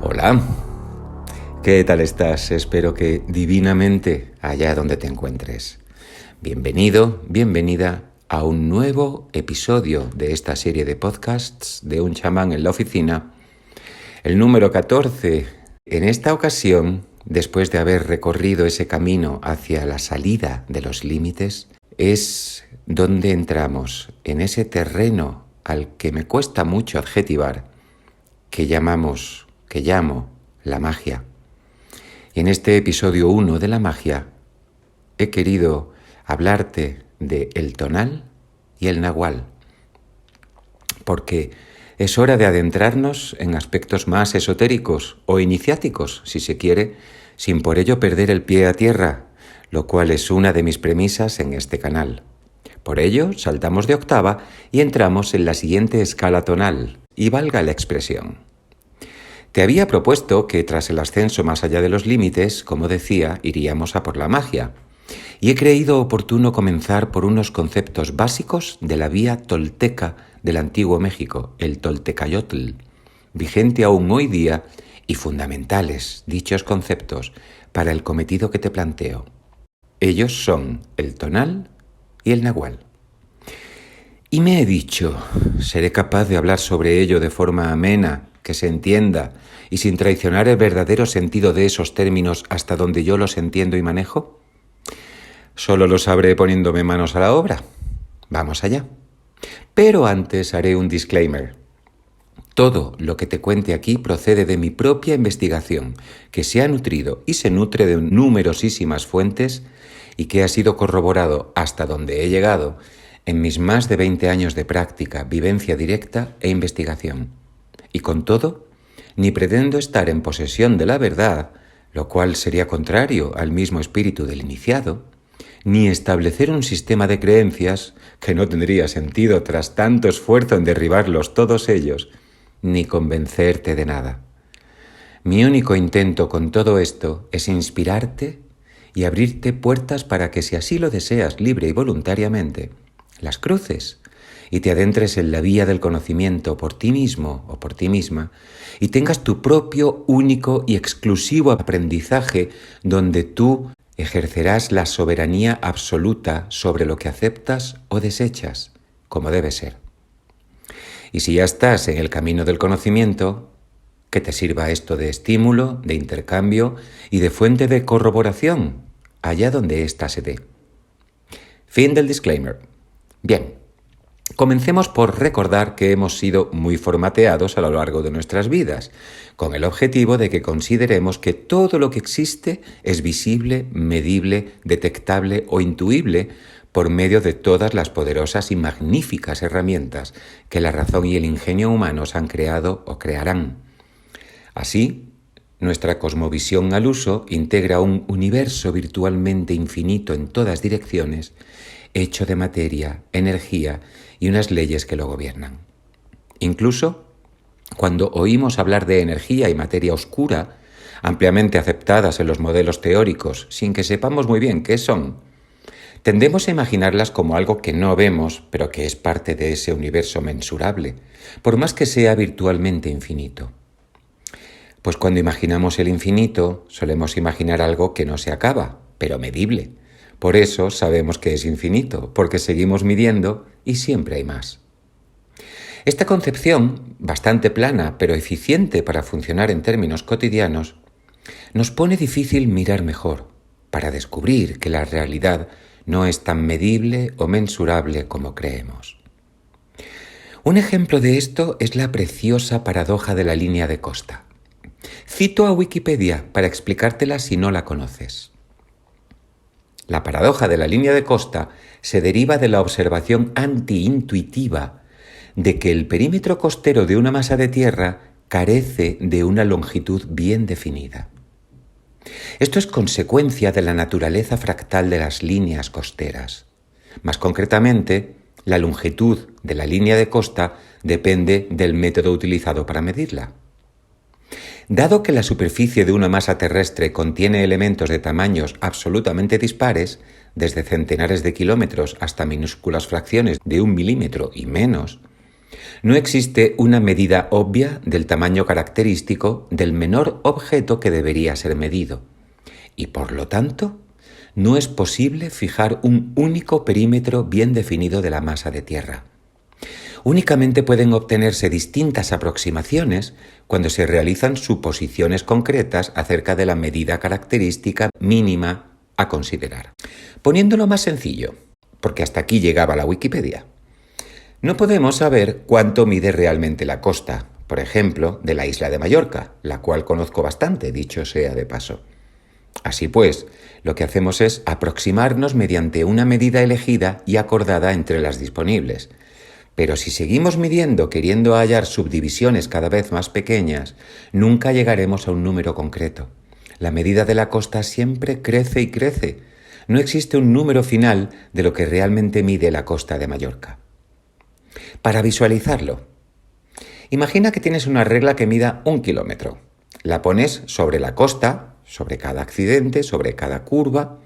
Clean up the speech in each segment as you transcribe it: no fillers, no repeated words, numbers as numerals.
Hola, ¿qué tal estás? Espero que divinamente allá donde te encuentres. Bienvenido, bienvenida a un nuevo episodio de esta serie de podcasts de Un chamán en la oficina, el número 14. En esta ocasión, después de haber recorrido ese camino hacia la salida de los límites, es donde entramos en ese terreno al que me cuesta mucho adjetivar, que llamo la magia. Y en este episodio 1 de la magia he querido hablarte de el tonal y el nahual, porque es hora de adentrarnos en aspectos más esotéricos o iniciáticos, si se quiere, sin por ello perder el pie a tierra, lo cual es una de mis premisas en este canal. Por ello, saltamos de octava y entramos en la siguiente escala tonal, y valga la expresión. Te había propuesto que tras el ascenso más allá de los límites, como decía, iríamos a por la magia. Y he creído oportuno comenzar por unos conceptos básicos de la vía tolteca del antiguo México, el toltecayotl, vigente aún hoy día y fundamentales dichos conceptos para el cometido que te planteo. Ellos son el tonal y el nahual. Y me he dicho, ¿seré capaz de hablar sobre ello de forma amena, que se entienda, y sin traicionar el verdadero sentido de esos términos hasta donde yo los entiendo y manejo? Solo lo sabré poniéndome manos a la obra. Vamos allá. Pero antes haré un disclaimer. Todo lo que te cuente aquí procede de mi propia investigación, que se ha nutrido y se nutre de numerosísimas fuentes y que ha sido corroborado hasta donde he llegado en mis más de 20 años de práctica, vivencia directa e investigación. Y con todo, ni pretendo estar en posesión de la verdad, lo cual sería contrario al mismo espíritu del iniciado, ni establecer un sistema de creencias que no tendría sentido tras tanto esfuerzo en derribarlos todos ellos, ni convencerte de nada. Mi único intento con todo esto es inspirarte y abrirte puertas para que, si así lo deseas libre y voluntariamente, las cruces y te adentres en la vía del conocimiento por ti mismo o por ti misma y tengas tu propio, único y exclusivo aprendizaje donde tú ejercerás la soberanía absoluta sobre lo que aceptas o desechas, como debe ser. Y si ya estás en el camino del conocimiento, que te sirva esto de estímulo, de intercambio y de fuente de corroboración, allá donde ésta se dé. Fin del disclaimer. Bien, comencemos por recordar que hemos sido muy formateados a lo largo de nuestras vidas, con el objetivo de que consideremos que todo lo que existe es visible, medible, detectable o intuible por medio de todas las poderosas y magníficas herramientas que la razón y el ingenio humanos han creado o crearán. Así, nuestra cosmovisión al uso integra un universo virtualmente infinito en todas direcciones, hecho de materia, energía y unas leyes que lo gobiernan. Incluso, cuando oímos hablar de energía y materia oscura, ampliamente aceptadas en los modelos teóricos, sin que sepamos muy bien qué son, tendemos a imaginarlas como algo que no vemos, pero que es parte de ese universo mensurable, por más que sea virtualmente infinito. Pues cuando imaginamos el infinito, solemos imaginar algo que no se acaba, pero medible. Por eso sabemos que es infinito, porque seguimos midiendo y siempre hay más. Esta concepción, bastante plana pero eficiente para funcionar en términos cotidianos, nos pone difícil mirar mejor, para descubrir que la realidad no es tan medible o mensurable como creemos. Un ejemplo de esto es la preciosa paradoja de la línea de costa. Cito a Wikipedia para explicártela si no la conoces. La paradoja de la línea de costa se deriva de la observación antiintuitiva de que el perímetro costero de una masa de tierra carece de una longitud bien definida. Esto es consecuencia de la naturaleza fractal de las líneas costeras. Más concretamente, la longitud de la línea de costa depende del método utilizado para medirla. Dado que la superficie de una masa terrestre contiene elementos de tamaños absolutamente dispares, desde centenares de kilómetros hasta minúsculas fracciones de 1 milímetro y menos, No existe una medida obvia del tamaño característico del menor objeto que debería ser medido, y por lo tanto, no es posible fijar un único perímetro bien definido de la masa de tierra. Únicamente pueden obtenerse distintas aproximaciones cuando se realizan suposiciones concretas acerca de la medida característica mínima a considerar. Poniéndolo más sencillo, porque hasta aquí llegaba la Wikipedia, no podemos saber cuánto mide realmente la costa, por ejemplo, de la isla de Mallorca, la cual conozco bastante, dicho sea de paso. Así pues, lo que hacemos es aproximarnos mediante una medida elegida y acordada entre las disponibles. Pero si seguimos midiendo queriendo hallar subdivisiones cada vez más pequeñas, nunca llegaremos a un número concreto. La medida de la costa siempre crece y crece. No existe un número final de lo que realmente mide la costa de Mallorca. Para visualizarlo, imagina que tienes una regla que mida 1 kilómetro. La pones sobre la costa, sobre cada accidente, sobre cada curva,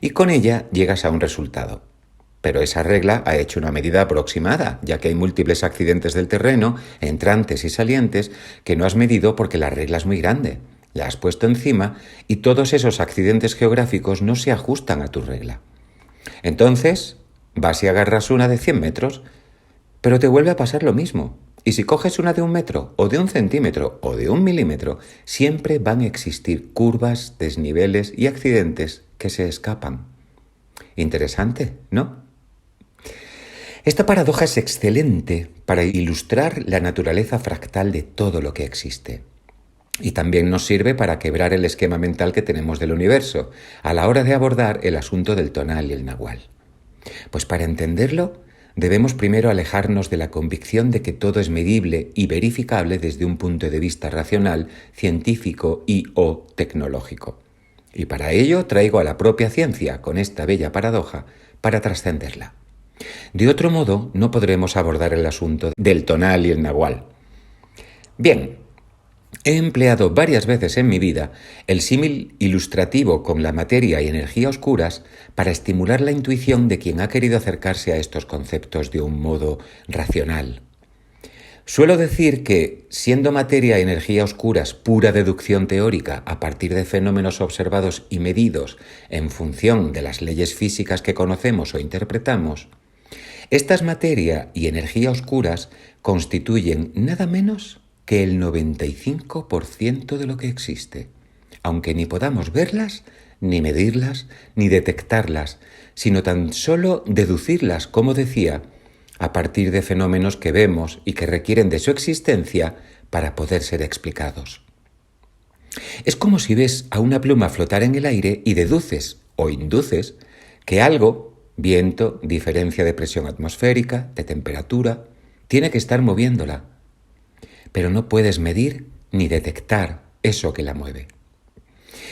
y con ella llegas a un resultado. Pero esa regla ha hecho una medida aproximada, ya que hay múltiples accidentes del terreno, entrantes y salientes, que no has medido porque la regla es muy grande. La has puesto encima y todos esos accidentes geográficos no se ajustan a tu regla. Entonces, vas y agarras una de 100 metros, pero te vuelve a pasar lo mismo. Y si coges una de 1 metro, o de 1 centímetro, o de 1 milímetro, siempre van a existir curvas, desniveles y accidentes que se escapan. Interesante, ¿no? Esta paradoja es excelente para ilustrar la naturaleza fractal de todo lo que existe. Y también nos sirve para quebrar el esquema mental que tenemos del universo a la hora de abordar el asunto del tonal y el nahual. Pues para entenderlo, debemos primero alejarnos de la convicción de que todo es medible y verificable desde un punto de vista racional, científico y o tecnológico. Y para ello traigo a la propia ciencia con esta bella paradoja para trascenderla. De otro modo, no podremos abordar el asunto del tonal y el nahual. Bien, he empleado varias veces en mi vida el símil ilustrativo con la materia y energía oscuras para estimular la intuición de quien ha querido acercarse a estos conceptos de un modo racional. Suelo decir que, siendo materia y energía oscuras pura deducción teórica a partir de fenómenos observados y medidos en función de las leyes físicas que conocemos o interpretamos, estas materia y energía oscuras constituyen nada menos que el 95% de lo que existe, aunque ni podamos verlas, ni medirlas, ni detectarlas, sino tan solo deducirlas, como decía, a partir de fenómenos que vemos y que requieren de su existencia para poder ser explicados. Es como si ves a una pluma flotar en el aire y deduces o induces que algo, viento, diferencia de presión atmosférica, de temperatura, tiene que estar moviéndola, pero no puedes medir ni detectar eso que la mueve.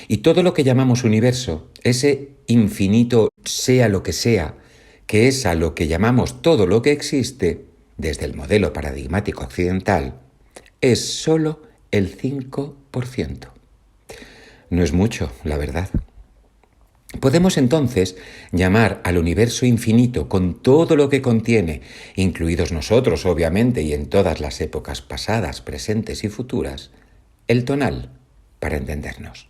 Y todo lo que llamamos universo, ese infinito sea lo que sea, que es a lo que llamamos todo lo que existe, desde el modelo paradigmático occidental, es solo el 5%. No es mucho, la verdad. Podemos entonces llamar al universo infinito con todo lo que contiene, incluidos nosotros obviamente y en todas las épocas pasadas, presentes y futuras, el tonal, para entendernos.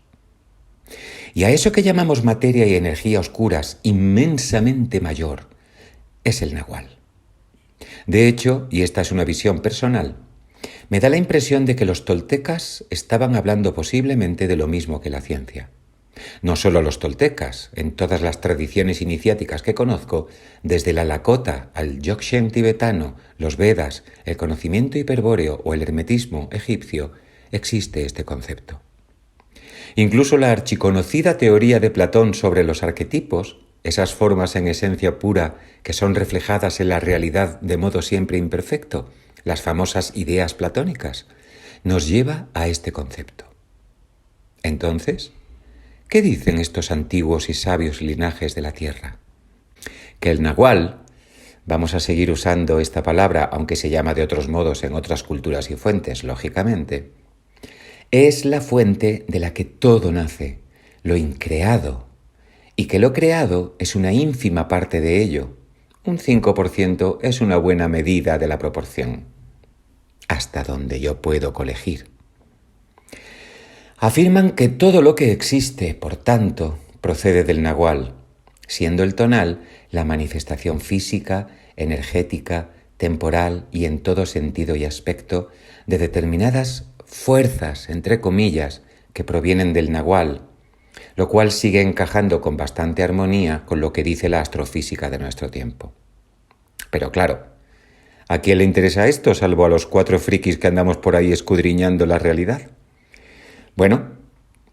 Y a eso que llamamos materia y energía oscuras inmensamente mayor, es el nahual. De hecho, y esta es una visión personal, me da la impresión de que los toltecas estaban hablando posiblemente de lo mismo que la ciencia. No solo los toltecas, en todas las tradiciones iniciáticas que conozco, desde la Lakota al Dzogchen tibetano, los Vedas, el conocimiento hiperbóreo o el hermetismo egipcio, existe este concepto. Incluso la archiconocida teoría de Platón sobre los arquetipos, esas formas en esencia pura que son reflejadas en la realidad de modo siempre imperfecto, las famosas ideas platónicas, nos lleva a este concepto. Entonces, ¿qué dicen estos antiguos y sabios linajes de la tierra? Que el nahual, vamos a seguir usando esta palabra, aunque se llama de otros modos en otras culturas y fuentes, lógicamente, es la fuente de la que todo nace, lo increado, y que lo creado es una ínfima parte de ello, un 5% es una buena medida de la proporción, hasta donde yo puedo colegir. Afirman que todo lo que existe, por tanto, procede del nahual, siendo el tonal la manifestación física, energética, temporal y en todo sentido y aspecto de determinadas fuerzas, entre comillas, que provienen del nahual, lo cual sigue encajando con bastante armonía con lo que dice la astrofísica de nuestro tiempo. Pero claro, ¿a quién le interesa esto salvo a los 4 frikis que andamos por ahí escudriñando la realidad? Bueno,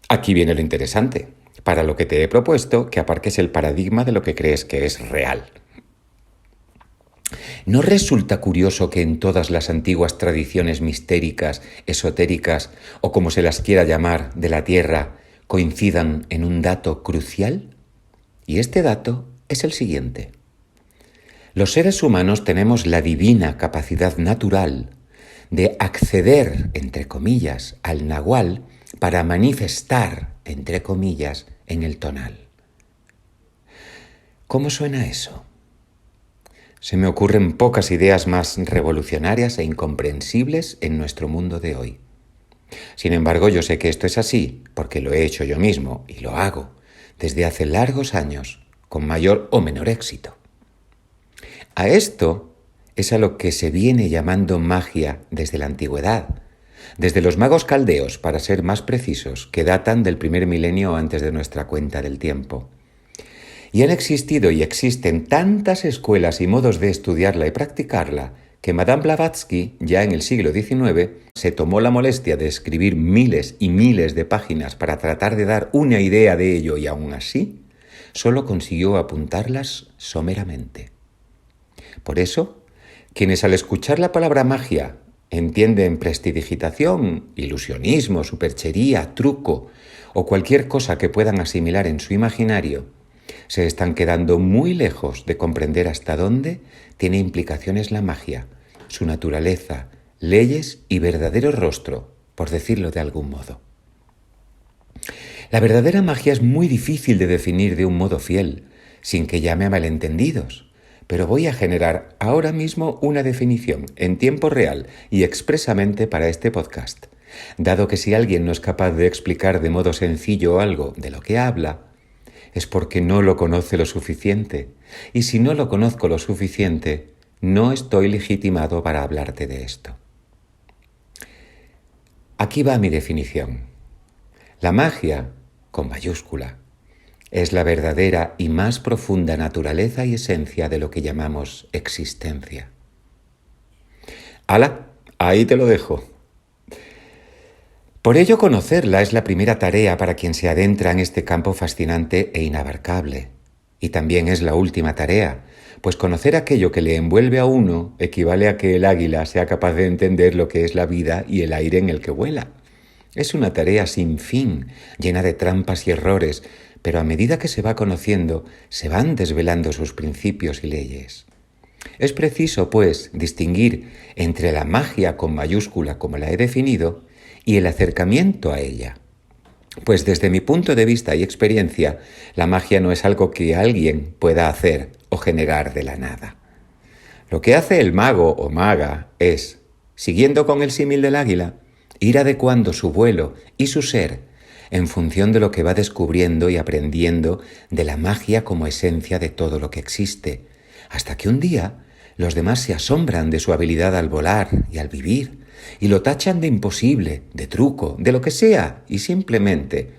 aquí viene lo interesante, para lo que te he propuesto que aparques el paradigma de lo que crees que es real. ¿No resulta curioso que en todas las antiguas tradiciones mistéricas, esotéricas o como se las quiera llamar de la Tierra coincidan en un dato crucial? Y este dato es el siguiente. Los seres humanos tenemos la divina capacidad natural de acceder, entre comillas, al nahual para manifestar, entre comillas, en el tonal. ¿Cómo suena eso? Se me ocurren pocas ideas más revolucionarias e incomprensibles en nuestro mundo de hoy. Sin embargo, yo sé que esto es así, porque lo he hecho yo mismo, y lo hago, desde hace largos años, con mayor o menor éxito. A esto es a lo que se viene llamando magia desde la antigüedad, desde los magos caldeos, para ser más precisos, que datan del primer milenio antes de nuestra cuenta del tiempo. Y han existido y existen tantas escuelas y modos de estudiarla y practicarla que Madame Blavatsky, ya en el siglo XIX, se tomó la molestia de escribir miles y miles de páginas para tratar de dar una idea de ello y aún así solo consiguió apuntarlas someramente. Por eso, quienes al escuchar la palabra magia entienden prestidigitación, ilusionismo, superchería, truco o cualquier cosa que puedan asimilar en su imaginario, se están quedando muy lejos de comprender hasta dónde tiene implicaciones la magia, su naturaleza, leyes y verdadero rostro, por decirlo de algún modo. La verdadera magia es muy difícil de definir de un modo fiel, sin que llame a malentendidos, pero voy a generar ahora mismo una definición en tiempo real y expresamente para este podcast, dado que si alguien no es capaz de explicar de modo sencillo algo de lo que habla, es porque no lo conoce lo suficiente, y si no lo conozco lo suficiente, no estoy legitimado para hablarte de esto. Aquí va mi definición. La magia, con mayúscula, es la verdadera y más profunda naturaleza y esencia de lo que llamamos existencia. ¡Hala! Ahí te lo dejo. Por ello, conocerla es la primera tarea para quien se adentra en este campo fascinante e inabarcable. Y también es la última tarea, pues conocer aquello que le envuelve a uno equivale a que el águila sea capaz de entender lo que es la vida y el aire en el que vuela. Es una tarea sin fin, llena de trampas y errores, pero a medida que se va conociendo, se van desvelando sus principios y leyes. Es preciso, pues, distinguir entre la magia con mayúscula, como la he definido, y el acercamiento a ella. Pues desde mi punto de vista y experiencia, la magia no es algo que alguien pueda hacer o generar de la nada. Lo que hace el mago o maga es, siguiendo con el símil del águila, ir adecuando su vuelo y su ser en función de lo que va descubriendo y aprendiendo de la magia como esencia de todo lo que existe, hasta que un día los demás se asombran de su habilidad al volar y al vivir, y lo tachan de imposible, de truco, de lo que sea, y simplemente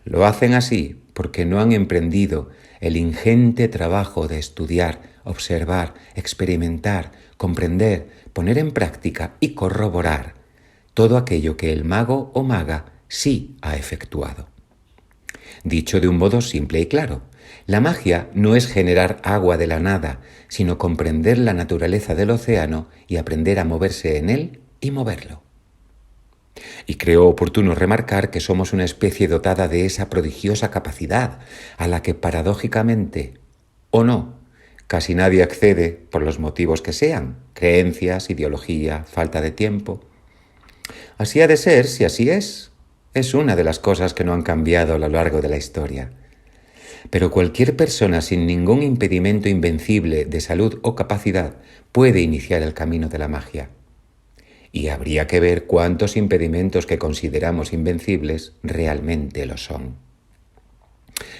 lo hacen así porque no han emprendido el ingente trabajo de estudiar, observar, experimentar, comprender, poner en práctica y corroborar todo aquello que el mago o maga sí ha efectuado. Dicho de un modo simple y claro, la magia no es generar agua de la nada, sino comprender la naturaleza del océano y aprender a moverse en él y moverlo. Y creo oportuno remarcar que somos una especie dotada de esa prodigiosa capacidad a la que paradójicamente, o no, casi nadie accede por los motivos que sean, creencias, ideología, falta de tiempo. Así ha de ser, si así es una de las cosas que no han cambiado a lo largo de la historia. Pero cualquier persona sin ningún impedimento invencible de salud o capacidad puede iniciar el camino de la magia. Y habría que ver cuántos impedimentos que consideramos invencibles realmente lo son.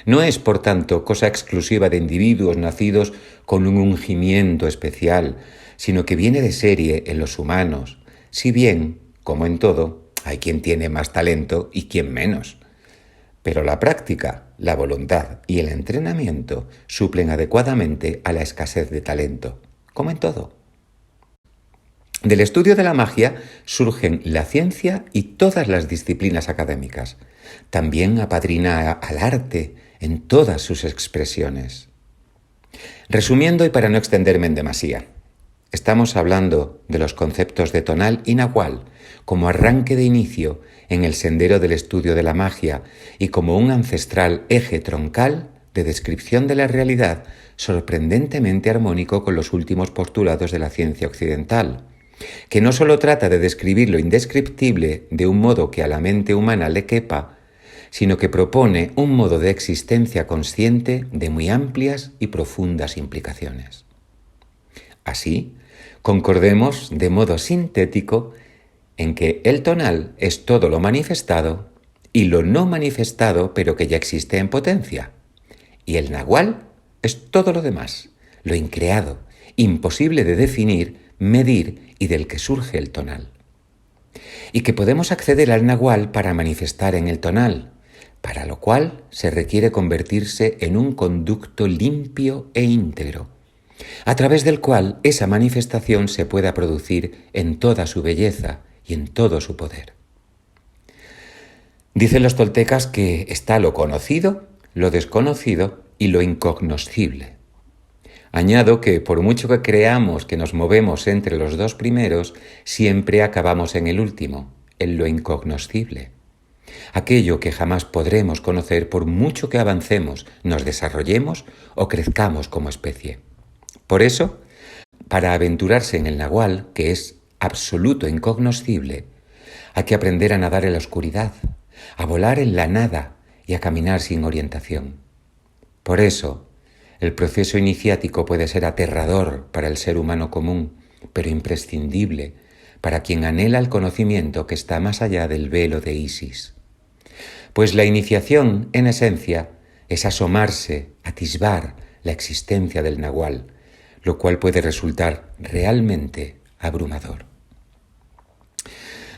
No es, por tanto, cosa exclusiva de individuos nacidos con un ungimiento especial, sino que viene de serie en los humanos, si bien, como en todo, hay quien tiene más talento y quien menos. Pero la práctica, la voluntad y el entrenamiento suplen adecuadamente a la escasez de talento, como en todo. Del estudio de la magia surgen la ciencia y todas las disciplinas académicas. También apadrina al arte en todas sus expresiones. Resumiendo y para no extenderme en demasía, estamos hablando de los conceptos de tonal y nahual como arranque de inicio en el sendero del estudio de la magia y como un ancestral eje troncal de descripción de la realidad sorprendentemente armónico con los últimos postulados de la ciencia occidental, que no solo trata de describir lo indescriptible de un modo que a la mente humana le quepa, sino que propone un modo de existencia consciente de muy amplias y profundas implicaciones. Así, concordemos de modo sintético en que el tonal es todo lo manifestado y lo no manifestado pero que ya existe en potencia, y el nahual es todo lo demás, lo increado, imposible de definir, medir y del que surge el tonal. Y que podemos acceder al nahual para manifestar en el tonal, para lo cual se requiere convertirse en un conducto limpio e íntegro, a través del cual esa manifestación se pueda producir en toda su belleza y en todo su poder. Dicen los toltecas que está lo conocido, lo desconocido y lo incognoscible. Añado que por mucho que creamos que nos movemos entre los dos primeros, siempre acabamos en el último, en lo incognoscible. Aquello que jamás podremos conocer por mucho que avancemos, nos desarrollemos o crezcamos como especie. Por eso, para aventurarse en el nahual, que es absoluto e incognoscible, hay que aprender a nadar en la oscuridad, a volar en la nada y a caminar sin orientación. Por eso, el proceso iniciático puede ser aterrador para el ser humano común, pero imprescindible para quien anhela el conocimiento que está más allá del velo de Isis. Pues la iniciación, en esencia, es asomarse, atisbar la existencia del nahual, lo cual puede resultar realmente abrumador.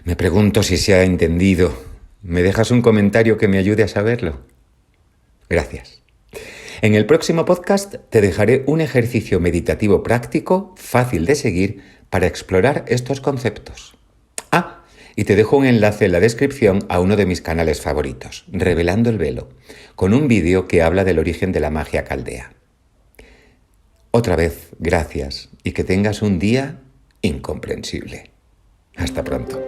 Me pregunto si se ha entendido. ¿Me dejas un comentario que me ayude a saberlo? Gracias. En el próximo podcast te dejaré un ejercicio meditativo práctico, fácil de seguir, para explorar estos conceptos. Y te dejo un enlace en la descripción a uno de mis canales favoritos, Revelando el Velo, con un vídeo que habla del origen de la magia caldea. Otra vez, gracias y que tengas un día incomprensible. Hasta pronto.